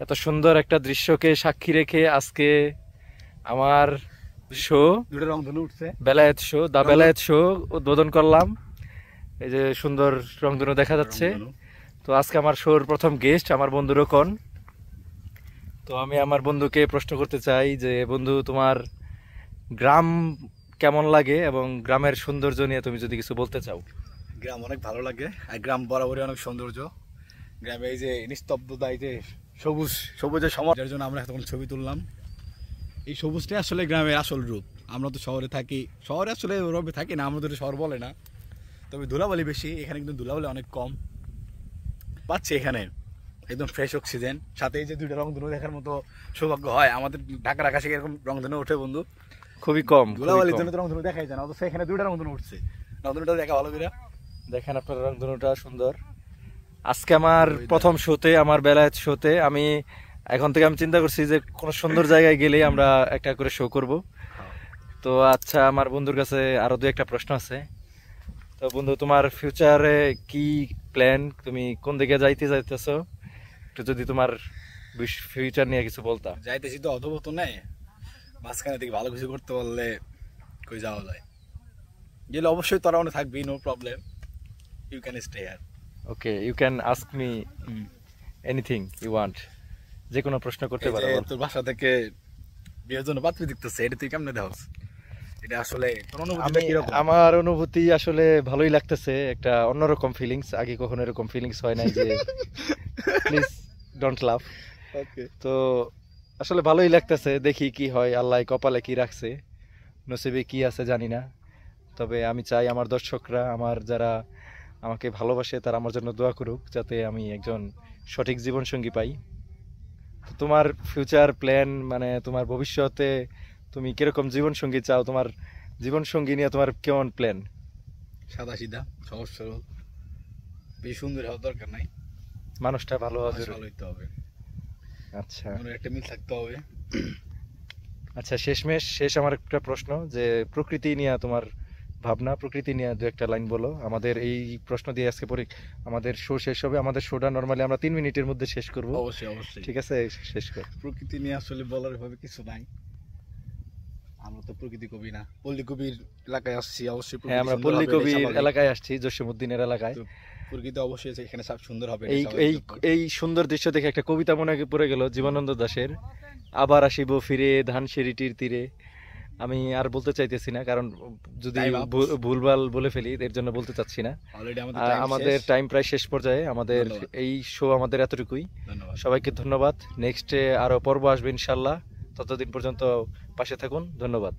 এত সুন্দর একটা দৃশ্যকে সাক্ষী রেখে আজকে আমার শো দুটো রংধনু উঠছে, বেলায়েত শো, দা বেলায়েত শো উদ্বোধন করলাম। এই যে সুন্দর রংধনু দেখা যাচ্ছে। রংধনু। তো আজকে আমার শোর প্রথম গেস্ট আমার বন্ধু রোকন। তো আমি আমার বন্ধুকে প্রশ্ন করতে চাই যে বন্ধু, তোমার গ্রাম কেমন লাগে এবং গ্রামের সৌন্দর্য নিয়ে তুমি যদি কিছু বলতে চাও। গ্রাম অনেক ভালো লাগে, আর গ্রাম বরাবরই অনেক সৌন্দর্য। গ্রামে এই যে নিস্তব্ধতা, এই যে সবুজ সবুজের সমাজ, যার জন্য আমরা তখন ছবি তুললাম। এই সবুজটাই আসলে গ্রামের আসল রূপ। আমরা তো শহরে থাকি, শহরে আসলে ওরবে থাকি না, আমরা তো শহর বলে না, তবে ধুলাবালি বেশি। এখানে কিন্তু ধুলাবালি অনেক কম পাচ্ছি। এখানে একদম ফ্রেশ অক্সিজেন, সাথে এই যে দুইটা রংধনু দেখার মতো সৌভাগ্য হয় আমাদের। ঢাকার আকাশে এরকম রংধনু ওঠে বন্ধু, খুবই কম। ধুলাবালির জন্য তো রংধনু দেখাই যায় না, অথচ এখানে দুইটা রংধনু উঠছে। রংধনুটা দেখা ভালো করে দেখেন আপনার রংধনুটা সুন্দর। আজকে আমার প্রথম শোতে, আমার বেলায়েত শোতে আমি এখন থেকে আমি চিন্তা করছি যে কোনো সুন্দর জায়গায় গেলেই আমরা একটা করে শো করব। তো আচ্ছা, আমার বন্ধুর কাছে আরো দু একটা প্রশ্ন আছে। তো বন্ধু, তোমার ফিউচারে কি প্ল্যান? তুমি কোন দিকে যাইতে চাইতেছো? একটু যদি তোমার ফিউচার নিয়ে কিছু বলতা। যাইতেছি তো অথবত নেই, মাঝখানে থেকে ভালো কিছু করতে পারলে কই যাওয়া যায়। গেলে অবশ্যই তোরা মনে থাকবি, no problem, you can stay here. Okay, you can ask me anything you want. যে কোনো প্রশ্ন করতে পারো। তোর বাসা থেকে বিয়ের জন্য পাত্রী দেখতেছে, এটা তুই কেমনে দেওয়া? এটা আসলে তোর অনুভূতিটা কিরকম? আমার অনুভূতি আসলে ভালোই লাগতেছে, একটা অন্যরকম ফিলিংস। আগে কখনো এরকম ফিলিংস হয় নাই যে প্লিজ ডোন্ট লাভ। ওকে, তো আসলে ভালোই লাগতেছে, দেখি কি হয়, আল্লাহ কপালে কি রাখছে, নসিবে কি আছে জানি না। তবে আমি চাই আমার দর্শকরা, আমার যারা আমাকে ভালোবাসে, তারা আমার জন্য দোয়া করুক যাতে আমি একজন সঠিক জীবনসঙ্গী পাই। তো তোমার ফিউচার প্ল্যান, মানে তোমার ভবিষ্যতে তুমি কিরকম জীবনসঙ্গী চাও? তোমার জীবনসঙ্গী নিয়ে তোমার কেমন প্ল্যান? সাদা সিধা, সহজ সরল, বেশি সুন্দর হওয়ার দরকার নাই, মানুষটা ভালো হওয়া ভালো জরুরি। হইতে হবে, আচ্ছা মনে একটা মিল থাকতে হবে। আচ্ছা, শেষ আমার একটা প্রশ্ন, যে প্রকৃতি নিয়ে তোমার ভাবনা, প্রকৃতি নিয়ে দু একটা লাইন বলো। আমাদের এই প্রশ্ন দিয়ে আজকে পরে আমাদের শো শেষ হবে। আমাদের শোটা নর্মালি আমরা 3 মিনিটের মধ্যে শেষ করব। অবশ্যই অবশ্যই, ঠিক আছে, শেষ কর। প্রকৃতি নিয়ে আসলে বলার ভাবে কিছু নাই, আমরা তো প্রকৃতি কবি না। পল্লী কবির এলাকায় আসছি, অবশ্যই হ্যাঁ, আমরা পল্লী কবির এলাকায় আসছি, জসীমউদ্দিনের এলাকায়। প্রকৃতি অবশ্যই এখানে সব সুন্দর হবে। এই এই এই সুন্দর দৃশ্য দেখে একটা কবিতা মনে পড়ে গেল জীবনানন্দ দাশের, আবার আসিব ফিরে ধান সিঁড়িটির তীরে। আমি আর বলতে চাইতেছি না, কারণ যদি ভুলভাল বলে ফেলি এর জন্য বলতে চাচ্ছি না। আমাদের টাইম প্রায় শেষ পর্যায়ে। আমাদের এই শো আমাদের এতটুকুই। সবাইকে ধন্যবাদ। নেক্সটে আরো পর্ব আসবে ইনশাল্লাহ। ততদিন পর্যন্ত পাশে থাকুন। ধন্যবাদ।